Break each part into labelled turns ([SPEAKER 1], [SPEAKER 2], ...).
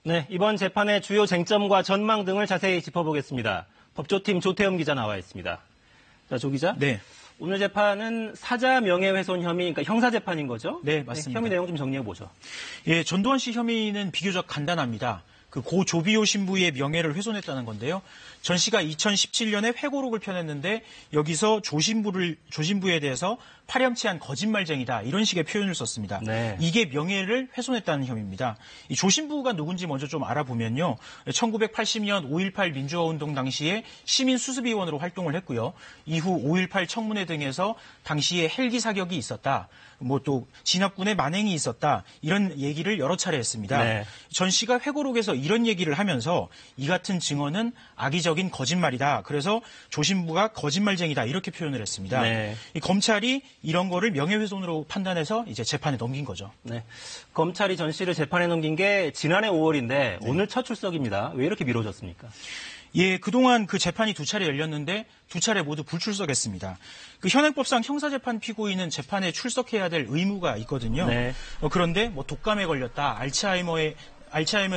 [SPEAKER 1] 네, 이번 재판의 주요 쟁점과 전망 등을 자세히 짚어보겠습니다. 법조팀 조태흠 기자 나와 있습니다. 자, 조 기자.
[SPEAKER 2] 네.
[SPEAKER 1] 오늘 재판은 사자 명예훼손 혐의, 그러니까 형사재판인 거죠?
[SPEAKER 2] 네, 맞습니다.
[SPEAKER 1] 네, 혐의 내용 좀 정리해보죠.
[SPEAKER 2] 예, 전두환 씨 혐의는 비교적 간단합니다. 고 조비오 신부의 명예를 훼손했다는 건데요. 전 씨가 2017년에 회고록을 펴냈는데 여기서 조신부에 대해서 파렴치한 거짓말쟁이다 이런 식의 표현을 썼습니다.
[SPEAKER 1] 네.
[SPEAKER 2] 이게 명예를 훼손했다는 혐의입니다. 이 조신부가 누군지 먼저 좀 알아보면요. 1980년 5.18 민주화운동 당시에 시민수습위원으로 활동을 했고요. 이후 5.18 청문회 등에서 당시에 헬기 사격이 있었다. 또 진압군의 만행이 있었다. 이런 얘기를 여러 차례 했습니다.
[SPEAKER 1] 네.
[SPEAKER 2] 전 씨가 회고록에서 이런 얘기를 하면서 이 같은 증언은 악의적인 거짓말이다. 그래서 조신부가 거짓말쟁이다. 이렇게 표현을 했습니다.
[SPEAKER 1] 네.
[SPEAKER 2] 이 검찰이 이런 거를 명예훼손으로 판단해서 이제 재판에 넘긴 거죠.
[SPEAKER 1] 네. 검찰이 전 씨를 재판에 넘긴 게 지난해 5월인데 오늘 첫 출석입니다. 왜 이렇게 미뤄졌습니까?
[SPEAKER 2] 예, 그동안 그 재판이 두 차례 열렸는데 두 차례 모두 불출석했습니다. 그 현행법상 형사재판 피고인은 재판에 출석해야 될 의무가 있거든요.
[SPEAKER 1] 네.
[SPEAKER 2] 그런데 독감에 걸렸다, 알츠하이머에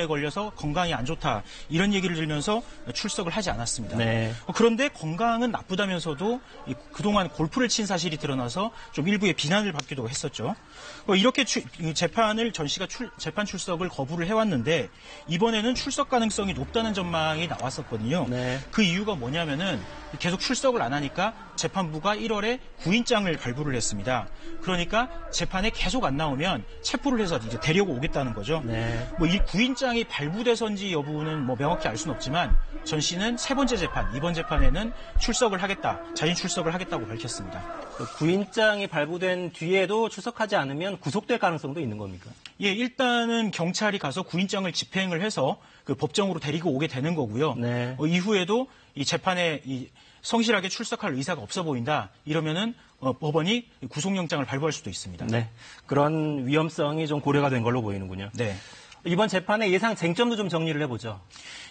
[SPEAKER 2] 걸려서 건강이 안 좋다 이런 얘기를 들으면서 출석을 하지 않았습니다.
[SPEAKER 1] 네.
[SPEAKER 2] 그런데 건강은 나쁘다면서도 그동안 골프를 친 사실이 드러나서 좀 일부의 비난을 받기도 했었죠. 이렇게 재판을 전 씨가 재판 출석을 거부를 해왔는데 이번에는 출석 가능성이 높다는 전망이 나왔었거든요.
[SPEAKER 1] 네.
[SPEAKER 2] 그 이유가 뭐냐면은 계속 출석을 안 하니까 재판부가 1월에 구인장을 발부를 했습니다. 그러니까 재판에 계속 안 나오면 체포를 해서 이제 데려고 오겠다는 거죠.
[SPEAKER 1] 네.
[SPEAKER 2] 이 구인장이 발부돼서인지 여부는 명확히 알 수는 없지만 전 씨는 세 번째 재판, 이번 재판에는 출석을 하겠다, 자진 출석을 하겠다고 밝혔습니다.
[SPEAKER 1] 구인장이 발부된 뒤에도 출석하지 않으면 구속될 가능성도 있는 겁니까?
[SPEAKER 2] 예, 일단은 경찰이 가서 구인장을 집행을 해서 그 법정으로 데리고 오게 되는 거고요.
[SPEAKER 1] 네.
[SPEAKER 2] 이후에도 이 재판에 성실하게 출석할 의사가 없어 보인다. 이러면은 법원이 구속영장을 발부할 수도 있습니다.
[SPEAKER 1] 네. 그런 위험성이 좀 고려가 된 걸로 보이는군요.
[SPEAKER 2] 네.
[SPEAKER 1] 이번 재판의 예상 쟁점도 좀 정리를 해보죠.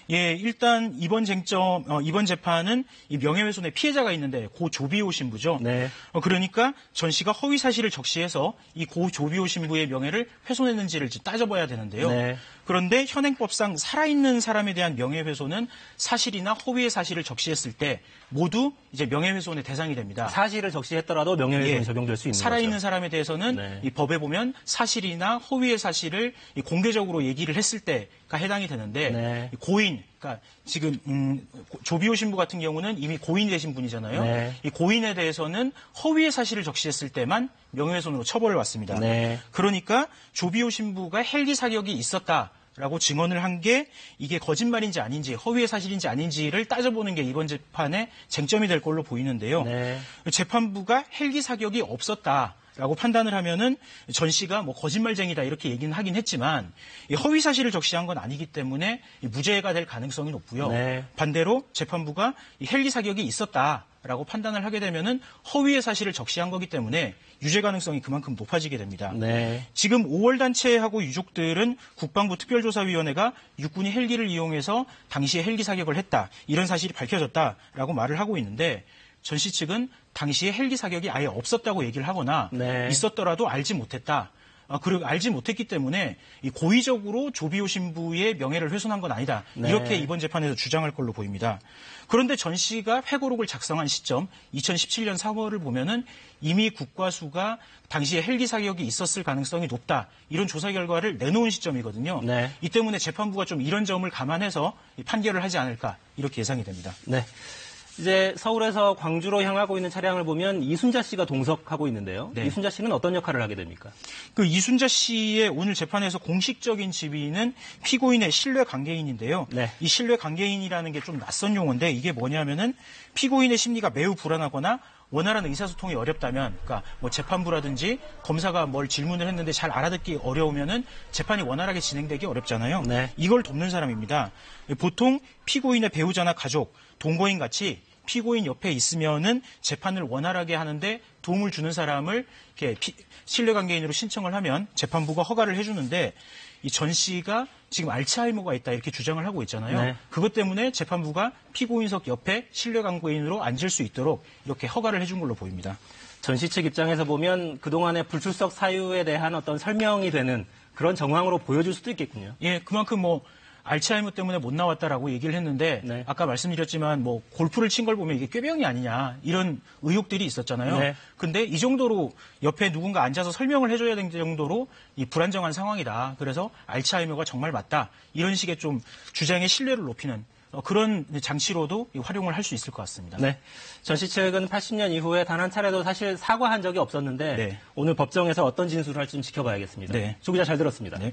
[SPEAKER 2] 예, 일단 이번 재판은 이 명예훼손의 피해자가 있는데 고 조비오 신부죠.
[SPEAKER 1] 네.
[SPEAKER 2] 그러니까 전 씨가 허위 사실을 적시해서 이 고 조비오 신부의 명예를 훼손했는지를 따져봐야 되는데요.
[SPEAKER 1] 네.
[SPEAKER 2] 그런데 현행법상 살아있는 사람에 대한 명예훼손은 사실이나 허위의 사실을 적시했을 때 모두 이제 명예훼손의 대상이 됩니다.
[SPEAKER 1] 사실을 적시했더라도 명예훼손이 적용될 수 있는
[SPEAKER 2] 살아있는
[SPEAKER 1] 거죠.
[SPEAKER 2] 사람에 대해서는
[SPEAKER 1] 네.
[SPEAKER 2] 이 법에 보면 사실이나 허위의 사실을 공개적으로 얘기를 했을 때가 해당이 되는데
[SPEAKER 1] 네.
[SPEAKER 2] 고인, 그러니까 지금 조비오 신부 같은 경우는 이미 고인이 되신 분이잖아요.
[SPEAKER 1] 네.
[SPEAKER 2] 이 고인에 대해서는 허위의 사실을 적시했을 때만 명예훼손으로 처벌을 받습니다.
[SPEAKER 1] 네.
[SPEAKER 2] 그러니까 조비오 신부가 헬기 사격이 있었다라고 증언을 한 게 이게 거짓말인지 아닌지 허위의 사실인지 아닌지를 따져보는 게 이번 재판의 쟁점이 될 걸로 보이는데요.
[SPEAKER 1] 네.
[SPEAKER 2] 재판부가 헬기 사격이 없었다라고 판단을 하면은 전 씨가 거짓말쟁이다 이렇게 얘기는 하긴 했지만 이 허위 사실을 적시한 건 아니기 때문에 무죄가 될 가능성이 높고요.
[SPEAKER 1] 네.
[SPEAKER 2] 반대로 재판부가 이 헬기 사격이 있었다라고 판단을 하게 되면은 허위의 사실을 적시한 거기 때문에 유죄 가능성이 그만큼 높아지게 됩니다.
[SPEAKER 1] 네.
[SPEAKER 2] 지금 5월 단체하고 유족들은 국방부 특별조사위원회가 육군이 헬기를 이용해서 당시에 헬기 사격을 했다. 이런 사실이 밝혀졌다라고 말을 하고 있는데 전 씨 측은 당시에 헬기 사격이 아예 없었다고 얘기를 하거나
[SPEAKER 1] 네.
[SPEAKER 2] 있었더라도 알지 못했다. 그리고 알지 못했기 때문에 고의적으로 조비오 신부의 명예를 훼손한 건 아니다.
[SPEAKER 1] 네.
[SPEAKER 2] 이렇게 이번 재판에서 주장할 걸로 보입니다. 그런데 전 씨가 회고록을 작성한 시점 2017년 3월을 보면은 이미 국과수가 당시에 헬기 사격이 있었을 가능성이 높다. 이런 조사 결과를 내놓은 시점이거든요.
[SPEAKER 1] 네.
[SPEAKER 2] 이 때문에 재판부가 좀 이런 점을 감안해서 판결을 하지 않을까 이렇게 예상이 됩니다.
[SPEAKER 1] 네. 이제 서울에서 광주로 향하고 있는 차량을 보면 이순자 씨가 동석하고 있는데요.
[SPEAKER 2] 네.
[SPEAKER 1] 이순자 씨는 어떤 역할을 하게 됩니까?
[SPEAKER 2] 그 이순자 씨의 오늘 재판에서 공식적인 지위는 피고인의 신뢰 관계인인데요.
[SPEAKER 1] 네.
[SPEAKER 2] 이 신뢰 관계인이라는 게 좀 낯선 용어인데 이게 뭐냐면은 피고인의 심리가 매우 불안하거나 원활한 의사소통이 어렵다면, 그러니까 재판부라든지 검사가 뭘 질문을 했는데 잘 알아듣기 어려우면은 재판이 원활하게 진행되기 어렵잖아요.
[SPEAKER 1] 네.
[SPEAKER 2] 이걸 돕는 사람입니다. 보통 피고인의 배우자나 가족, 동거인 같이 피고인 옆에 있으면은 재판을 원활하게 하는데 도움을 주는 사람을 이렇게 신뢰관계인으로 신청을 하면 재판부가 허가를 해주는데 이 전 씨가 지금 알츠하이머가 있다 이렇게 주장을 하고 있잖아요.
[SPEAKER 1] 네.
[SPEAKER 2] 그것 때문에 재판부가 피고인석 옆에 신뢰관계인으로 앉을 수 있도록 이렇게 허가를 해준 걸로 보입니다.
[SPEAKER 1] 전 씨 측 입장에서 보면 그동안의 불출석 사유에 대한 어떤 설명이 되는 그런 정황으로 보여줄 수도 있겠군요.
[SPEAKER 2] 예, 그만큼 알츠하이머 때문에 못 나왔다라고 얘기를 했는데
[SPEAKER 1] 네.
[SPEAKER 2] 아까 말씀드렸지만 뭐 골프를 친 걸 보면 이게 꾀병이 아니냐 이런 의혹들이 있었잖아요.
[SPEAKER 1] 네.
[SPEAKER 2] 근데 이 정도로 옆에 누군가 앉아서 설명을 해줘야 되는 정도로 이 불안정한 상황이다. 그래서 알츠하이머가 정말 맞다. 이런 식의 좀 주장의 신뢰를 높이는 그런 장치로도 활용을 할 수 있을 것 같습니다.
[SPEAKER 1] 네. 전씨 측은 80년 이후에 단 한 차례도 사실 사과한 적이 없었는데
[SPEAKER 2] 네.
[SPEAKER 1] 오늘 법정에서 어떤 진술을 할지 좀 지켜봐야겠습니다.
[SPEAKER 2] 네.
[SPEAKER 1] 조 기자 잘 들었습니다.
[SPEAKER 2] 네.